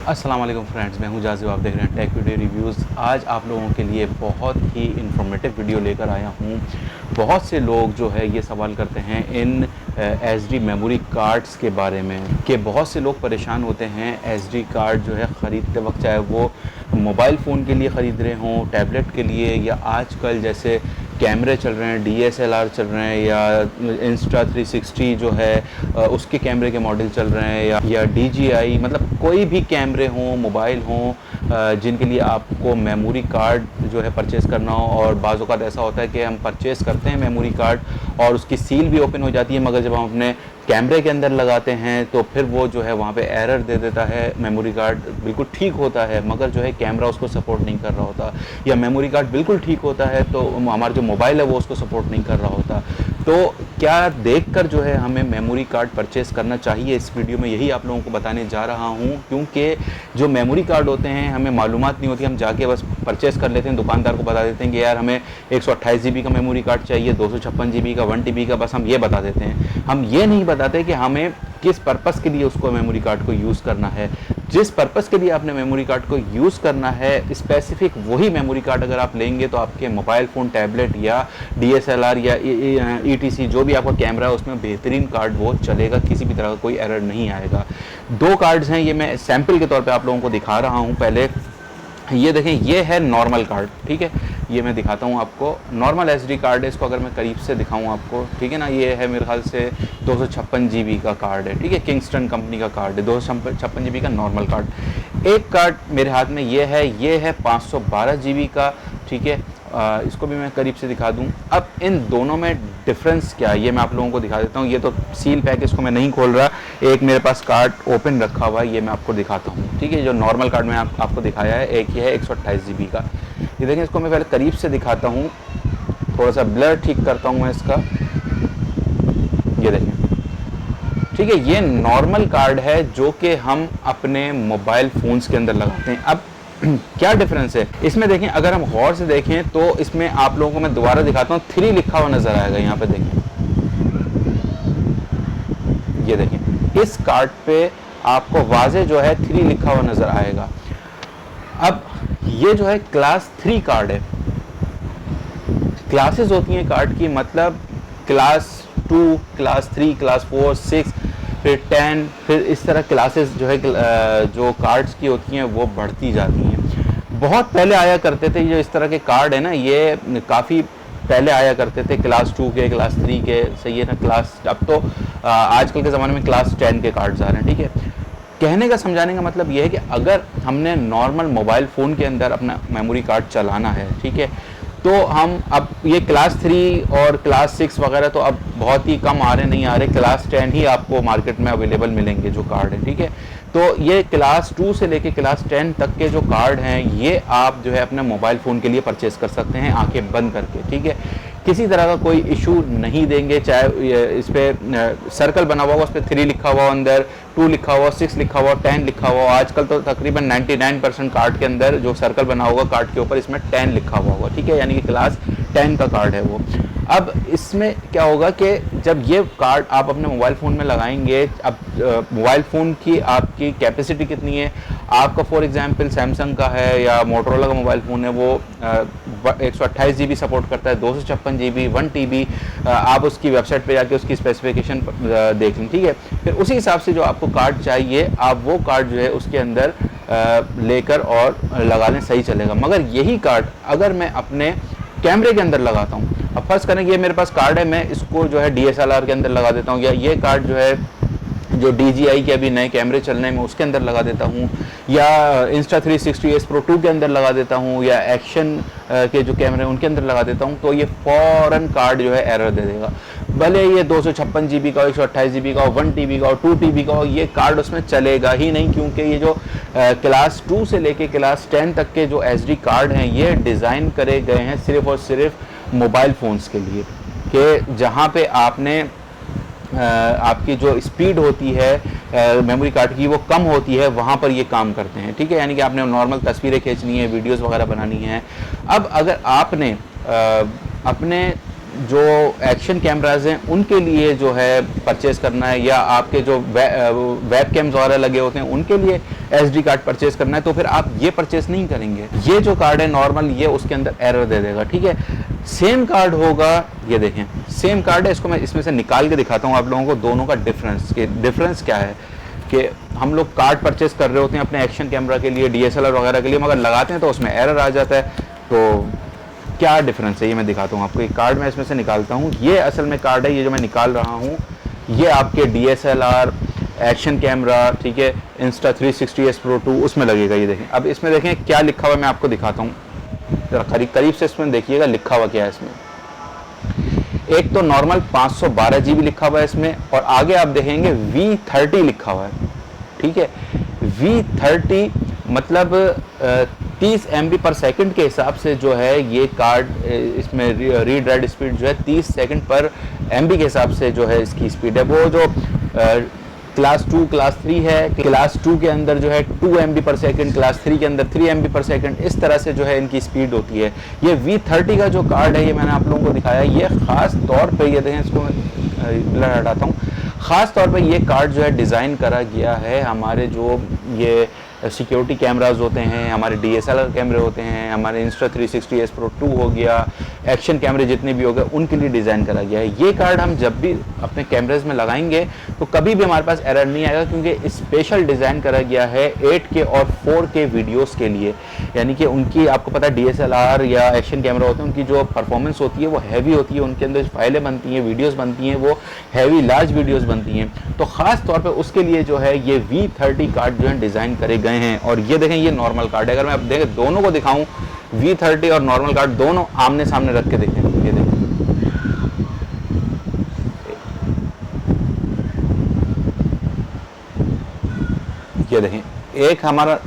अस्सलाम वालेकुम फ्रेंड्स, मैं हूं जाज़िब। आप देख रहे हैं टेक वीडियो रिव्यूज़। आज आप लोगों के लिए बहुत ही इन्फॉर्मेटिव वीडियो लेकर आया हूं। बहुत से लोग जो है ये सवाल करते हैं इन एसडी मेमोरी कार्ड्स के बारे में कि बहुत से लोग परेशान होते हैं एसडी कार्ड जो है ख़रीदते वक्त, चाहे वो मोबाइल फ़ोन के लिए ख़रीद रहे हों, टैबलेट के लिए, या आजकल जैसे कैमरे चल रहे हैं, डीएसएलआर चल रहे हैं, या इंस्टा 360 जो है उसके कैमरे के मॉडल चल रहे हैं, या डीजीआई, मतलब कोई भी कैमरे हों, मोबाइल हों जिनके लिए आपको मेमोरी कार्ड जो है परचेज़ करना हो। और बाज़ औक़ात ऐसा होता है कि हम परचेज़ करते हैं मेमोरी कार्ड और उसकी सील भी ओपन हो जाती है, मगर जब हम अपने कैमरे के अंदर लगाते हैं तो फिर वो जो है वहाँ पे एरर दे देता है। मेमोरी कार्ड बिल्कुल ठीक होता है मगर जो है कैमरा उसको सपोर्ट नहीं कर रहा होता, या मेमोरी कार्ड बिल्कुल ठीक होता है तो हमारा जो मोबाइल है वो उसको सपोर्ट नहीं कर रहा होता। तो क्या देखकर जो है हमें मेमोरी कार्ड परचेज़ करना चाहिए, इस वीडियो में यही आप लोगों को बताने जा रहा हूँ। क्योंकि जो मेमोरी कार्ड होते हैं हमें मालूमात नहीं होती, हम जाके बस परचेज़ कर लेते हैं, दुकानदार को बता देते हैं कि यार हमें 128 GB का मेमोरी कार्ड चाहिए, 256 GB का, 1 TB का, बस हम ये बता देते हैं। हम ये नहीं बताते कि हमें किस पर्पस के लिए उसको मेमोरी कार्ड को यूज़ करना है। जिस पर्पस के लिए आपने मेमोरी कार्ड को यूज़ करना है स्पेसिफिक वही मेमोरी कार्ड अगर आप लेंगे तो आपके मोबाइल फ़ोन, टैबलेट या डीएसएलआर या ईटीसी जो भी आपका कैमरा है उसमें बेहतरीन कार्ड वो चलेगा, किसी भी तरह का कोई एरर नहीं आएगा। दो कार्ड्स हैं, ये मैं सैम्पल के तौर पे आप लोगों को दिखा रहा हूँ। पहले ये देखें, ये है नॉर्मल कार्ड, ठीक है, ये मैं दिखाता हूँ आपको। नॉर्मल एसडी कार्ड है, इसको अगर मैं करीब से दिखाऊँ आपको, ठीक है ना, ये है मेरे ख्याल से 256 GB का कार्ड है, ठीक है, किंगस्टन कंपनी का कार्ड है, 256 GB का नॉर्मल कार्ड। एक कार्ड मेरे हाथ में ये है 512 GB का, ठीक है। इसको भी मैं करीब से दिखा दूं। अब इन दोनों में डिफरेंस क्या है ये मैं आप लोगों को दिखा देता हूं। ये तो सील पैक, इसको मैं नहीं खोल रहा, एक मेरे पास कार्ड ओपन रखा हुआ है, ये मैं आपको दिखाता हूं, ठीक है। जो नॉर्मल कार्ड में आपको दिखाया है, एक ये है 128 GB का। ये देखें, इसको मैं पहले करीब से दिखाता हूँ, थोड़ा सा ब्लर ठीक करता हूँ मैं इसका, ये देखें, ठीक है। ये नॉर्मल कार्ड है जो कि हम अपने मोबाइल फ़ोन्स के अंदर लगाते हैं। अब क्या डिफरेंस है इसमें देखें, अगर हम गौर से देखें तो इसमें आप लोगों को मैं दोबारा दिखाता हूँ, 3 लिखा हुआ नजर आएगा यहाँ पे, देखें, ये देखें, इस कार्ड पे आपको वाजे जो है 3 लिखा हुआ नजर आएगा। अब ये जो है क्लास 3 कार्ड है। क्लासेस होती हैं कार्ड की, मतलब क्लास 2, क्लास 3, क्लास 4, 6, फिर 10, फिर इस तरह क्लासेस जो है जो कार्ड्स की होती हैं वो बढ़ती जाती हैं। बहुत पहले आया करते थे जो इस तरह के कार्ड है ना, ये काफ़ी पहले आया करते थे, क्लास 2 के, क्लास 3 के, सही है ना, क्लास, अब तो आजकल के ज़माने में क्लास 10 के कार्ड्स आ रहे हैं, ठीक है। कहने का, समझाने का मतलब यह है कि अगर हमने नॉर्मल मोबाइल फ़ोन के अंदर अपना मेमोरी कार्ड चलाना है, ठीक है, तो हम अब ये क्लास 3 और क्लास 6 वगैरह तो अब बहुत ही कम आ रहे, नहीं आ रहे, क्लास 10 ही आपको मार्केट में अवेलेबल मिलेंगे जो कार्ड है, ठीक है। तो ये क्लास 2 से लेके क्लास 10 तक के जो कार्ड हैं ये आप जो है अपने मोबाइल फ़ोन के लिए परचेज़ कर सकते हैं आंखें बंद करके, ठीक है। किसी तरह का कोई इशू नहीं देंगे, चाहे इस पर सर्कल बना हुआ, उस पर 3 लिखा हुआ, अंदर 2 लिखा हुआ, 6 लिखा हुआ, 10 लिखा हुआ। आजकल तो तकरीबन 99% कार्ड के अंदर जो सर्कल बना होगा कार्ड के ऊपर, इसमें 10 लिखा हुआ होगा, ठीक है, यानी कि क्लास 10 का कार्ड है वो। अब इसमें क्या होगा कि जब ये कार्ड आप अपने मोबाइल फ़ोन में लगाएंगे, अब मोबाइल फ़ोन की आपकी कैपेसिटी कितनी है, आपका फॉर एग्जांपल सैमसंग का है या मोटरोला का मोबाइल फ़ोन है, वो 128 GB सपोर्ट करता है, 256 GB, 1 TB, आप उसकी वेबसाइट पे जाके उसकी स्पेसिफिकेशन देख लें, ठीक है। फिर उसी हिसाब से जो आपको कार्ड चाहिए आप वो कार्ड जो है उसके अंदर लेकर और लगा लें, सही चलेगा। मगर यही कार्ड अगर मैं अपने कैमरे के अंदर लगाता हूँ, अब फर्स्ट करें ये मेरे पास कार्ड है, मैं इसको जो है DSLR के अंदर लगा देता हूँ, या ये कार्ड जो है जो DJI के अभी नए कैमरे चल रहे हैं मैं उसके अंदर लगा देता हूँ, या इंस्टा 360 Pro 2 के अंदर लगा देता हूँ, या एक्शन के जो कैमरे हैं उनके अंदर लगा देता हूँ, तो ये फ़ौरन कार्ड जो है एरर दे देगा। भले ये 256 GB का हो, 128 GB का हो, 1 TB का हो, 2 TB का हो, ये कार्ड उसमें चलेगा ही नहीं। क्योंकि ये जो क्लास 2 से लेके क्लास 10 तक के जो SD कार्ड हैं ये डिज़ाइन करे गए हैं सिर्फ़ और सिर्फ मोबाइल फ़ोन्स के लिए, कि जहाँ पे आपने आपकी जो स्पीड होती है मेमोरी कार्ड की वो कम होती है, वहाँ पर ये काम करते हैं, ठीक है। यानी कि आपने नॉर्मल तस्वीरें खींचनी है, वीडियोस वगैरह बनानी है। अब अगर आपने अपने जो एक्शन कैमराज हैं उनके लिए जो है परचेस करना है, या आपके जो वेब कैम्स वगैरह लगे होते हैं उनके लिए एसडी कार्ड परचेस करना है, तो फिर आप ये परचेस नहीं करेंगे। ये जो कार्ड है नॉर्मल, ये उसके अंदर एरर दे देगा, ठीक है। सेम कार्ड होगा, ये देखें सेम कार्ड है, इसको मैं इसमें से निकाल के दिखाता हूँ आप लोगों को दोनों का डिफरेंस क्या है। कि हम लोग कार्ड परचेस कर रहे होते हैं अपने एक्शन कैमरा के लिए, डीएसएलआर वगैरह के लिए, मगर लगाते हैं तो उसमें एरर आ जाता है। तो क्या डिफरेंस है ये मैं दिखाता हूँ आपको। एक कार्ड मैं इसमें से निकालता हूँ, ये असल में कार्ड है, ये जो मैं निकाल रहा हूँ ये आपके डीएसएलआर, एक्शन कैमरा, ठीक है, Insta360S Pro 2 उसमें लगेगा। ये देखें, अब इसमें देखें क्या लिखा हुआ है, मैं आपको दिखाता हूँ जरा करीब से इसमें देखिएगा लिखा हुआ क्या है इसमें। एक तो नॉर्मल 512 GB लिखा हुआ है इसमें, और आगे आप देखेंगे V30 लिखा हुआ है, ठीक है। V30 मतलब 30 MB पर सेकंड के हिसाब से जो है ये कार्ड, इसमें रीड राइट स्पीड जो है 30 सेकंड पर MB के हिसाब से जो है इसकी स्पीड है। वो जो क्लास 2 क्लास 3 है, क्लास 2 के अंदर जो है 2 MB पर सेकंड, क्लास 3 के अंदर 3 MB पर सेकंड, इस तरह से जो है इनकी स्पीड होती है। ये V30 का जो कार्ड है ये मैंने आप लोगों को दिखाया, ये ख़ास तौर पे, ये देखें इसको मैं हटाता हूँ, ख़ास तौर पे ये कार्ड जो है डिज़ाइन करा गया है हमारे जो ये सिक्योरिटी कैमराज होते हैं, हमारे डीएसएलआर कैमरे होते हैं, हमारे Insta360S Pro 2 हो गया, एक्शन कैमरे जितने भी हो गए उनके लिए डिज़ाइन करा गया है। ये कार्ड हम जब भी अपने कैमरेज में लगाएंगे तो कभी भी हमारे पास एरर नहीं आएगा, क्योंकि स्पेशल डिज़ाइन करा गया है 8K और 4K वीडियोस के लिए। यानी कि उनकी, आपको पता है डीएसएलआर या एक्शन कैमरा होते हैं, उनकी जो परफॉर्मेंस होती है वो हैवी होती है, उनके अंदर फाइलें बनती हैं, वीडियोज़ बनती हैं, वो हैवी लार्ज वीडियोज़ बनती हैं। तो ख़ास तौर पर उसके लिए जो है ये V30 कार्ड जो है डिज़ाइन करे गए हैं। और ये देखें ये नॉर्मल कार्ड है, अगर मैं अब देखें दोनों को दिखाऊं, V30 और नॉर्मल कार्ड दोनों आमने सामने रख के देखें, ये देखें, ये देखें एक हमारा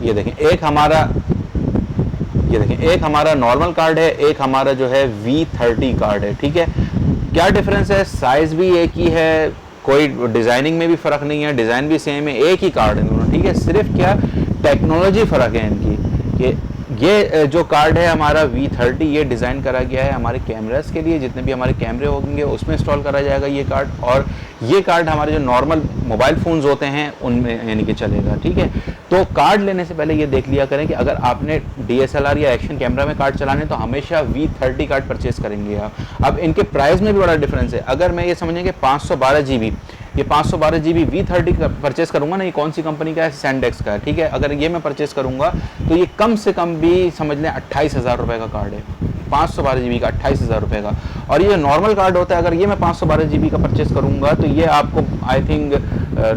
ये देखें एक हमारा ये देखें एक हमारा नॉर्मल कार्ड है, एक हमारा जो है V30 कार्ड है, ठीक है। क्या डिफरेंस है? साइज भी एक ही है, कोई डिज़ाइनिंग में भी फ़र्क नहीं है, डिज़ाइन भी सेम है, एक ही कार्ड है दोनों, ठीक है। सिर्फ क्या टेक्नोलॉजी फ़र्क है इनकी। कि ये जो कार्ड है हमारा V30, ये डिज़ाइन करा गया है हमारे कैमरास के लिए, जितने भी हमारे कैमरे होंगे उसमें इंस्टॉल करा जाएगा ये कार्ड। और ये कार्ड हमारे जो नॉर्मल मोबाइल फ़ोन्स होते हैं उनमें यानी कि चलेगा, ठीक है। तो कार्ड लेने से पहले ये देख लिया करें कि अगर आपने DSLR या एक्शन कैमरा में कार्ड चलाने तो हमेशा V30 कार्ड परचेस करेंगे आप। अब इनके प्राइस में भी बड़ा डिफरेंस है। अगर मैं ये समझें कि 512 GB, ये 512 GB V30 का परचेस करूंगा ना, ये कौन सी कंपनी का है? सैंडेक्स का है, ठीक है। अगर ये मैं परचेस करूंगा तो ये कम से कम भी समझ लें 28,000 रुपये का कार्ड है, 512 GB का 28,000 रुपये का। और ये नॉर्मल कार्ड होता है, अगर ये मैं 512 GB का परचेस करूंगा तो ये आपको आई थिंक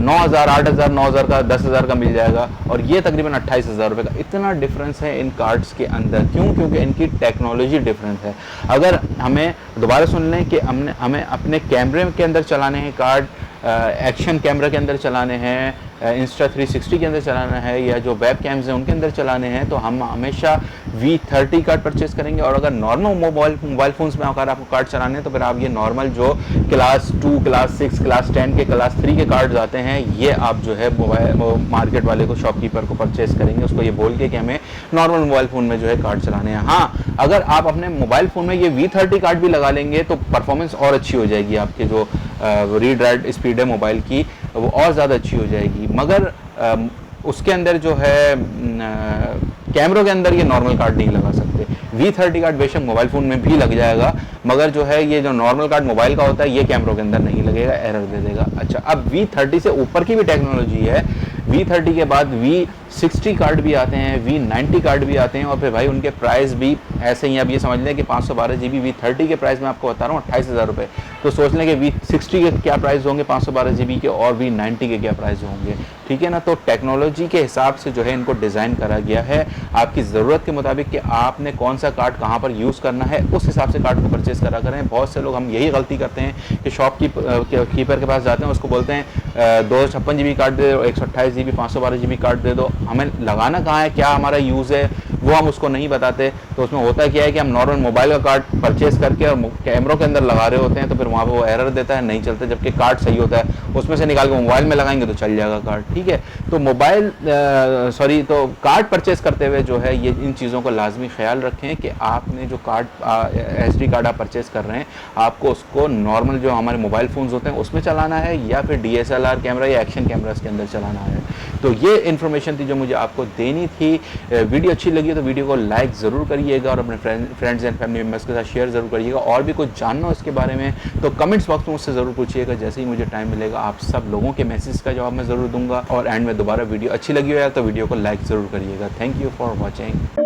9,000, 8,000, 9,000 का, 10,000 का मिल जाएगा, और ये तकरीबन 28,000 रुपये का। इतना डिफरेंस है इन कार्ड्स के अंदर। क्यों? क्योंकि इनकी टेक्नोलॉजी डिफरेंट है। अगर हमें दोबारा सुन लें कि हमें अपने कैमरे के अंदर चलाने हैं कार्ड, एक्शन कैमरा के अंदर चलाने हैं, Insta360 के अंदर चलाना है, या जो वेब कैम्स हैं उनके अंदर चलाने हैं, तो हम हमेशा V30 कार्ड परचेस करेंगे। और अगर नॉर्मल मोबाइल फ़ोन्स में अगर आपको कार्ड चलाने हैं तो फिर आप ये नॉर्मल जो क्लास 2, क्लास 6, क्लास 10 के, क्लास 3 के कार्ड्स आते हैं, ये आप जो है मार्केट वाले को, शॉपकीपर को परचेस करेंगे, उसको ये बोल के कि हमें नॉर्मल मोबाइल फ़ोन में जो है कार्ड चलाने हैं। हाँ, अगर आप अपने मोबाइल फ़ोन में ये V30 कार्ड भी लगा लेंगे तो परफॉर्मेंस और अच्छी हो जाएगी, आपके जो रीड राइट स्पीड है मोबाइल की वो और ज़्यादा अच्छी हो जाएगी। मगर उसके अंदर जो है कैमरों के अंदर ये नॉर्मल कार्ड नहीं लगा सकते। V30 कार्ड बेशक मोबाइल फ़ोन में भी लग जाएगा, मगर जो है ये जो नॉर्मल कार्ड मोबाइल का होता है ये कैमरों के अंदर नहीं लगेगा, एरर दे देगा। अच्छा, अब V30 से ऊपर की भी टेक्नोलॉजी है। V30 के बाद V60 कार्ड भी आते हैं, V90 कार्ड भी आते हैं, और फिर भाई उनके प्राइस भी ऐसे ही। अब ये समझ लें कि 512 GB V30 के प्राइस में आपको बता रहा हूँ 28,000 रुपये। तो सोच लें कि V60 के क्या प्राइस होंगे 512 GB के, और V90 के क्या प्राइस होंगे, ठीक है ना। तो टेक्नोलॉजी के हिसाब से जो है इनको डिज़ाइन करा गया है, आपकी ज़रूरत के मुताबिक कि आपने कौन सा कार्ड कहाँ पर यूज़ करना है, उस हिसाब से कार्ड को परचेस करा करें। बहुत से लोग हम यही गलती करते हैं कि कीपर के पास जाते हैं, उसको बोलते हैं 256 GB कार्ड दे दो, 128 GB, 512 GB कार्ड दे दो। हमें लगाना कहाँ है, क्या हमारा यूज़ है, वो हम उसको नहीं बताते। तो उसमें होता क्या है कि हम नॉर्मल मोबाइल का कार्ड परचेस करके और कैमरों के अंदर लगा रहे होते हैं, तो फिर वहाँ पर वो एरर देता है, नहीं चलता, जबकि कार्ड सही होता है। उसमें से निकाल के मोबाइल में लगाएंगे तो चल जाएगा कार्ड, ठीक है। तो मोबाइल तो कार्ड परचेस करते हुए जो है ये इन चीज़ों को लाजमी ख्याल रखें कि आपने जो कार्ड SD कार्ड आप परचेस कर रहे हैं, आपको उसको नॉर्मल जो हमारे मोबाइल फ़ोन्स होते हैं उसमें चलाना है या फिर DSLR कैमरा या एक्शन कैमरास के अंदर चलाना है। तो ये इन्फॉर्मेशन थी जो मुझे आपको देनी थी। वीडियो अच्छी लगी तो वीडियो को लाइक ज़रूर करिएगा और अपने फ्रेंड्स एंड फैमिली मेम्बर्स के साथ शेयर ज़रूर करिएगा। और भी कुछ जानना हो इसके बारे में तो कमेंट्स बॉक्स में मुझसे ज़रूर पूछिएगा, जैसे ही मुझे टाइम मिलेगा आप सब लोगों के मैसेज का जवाब मैं ज़रूर दूंगा। और एंड में दोबारा वीडियो अच्छी लगी हो यार तो वीडियो को लाइक ज़रूर करिएगा। Thank you for watching.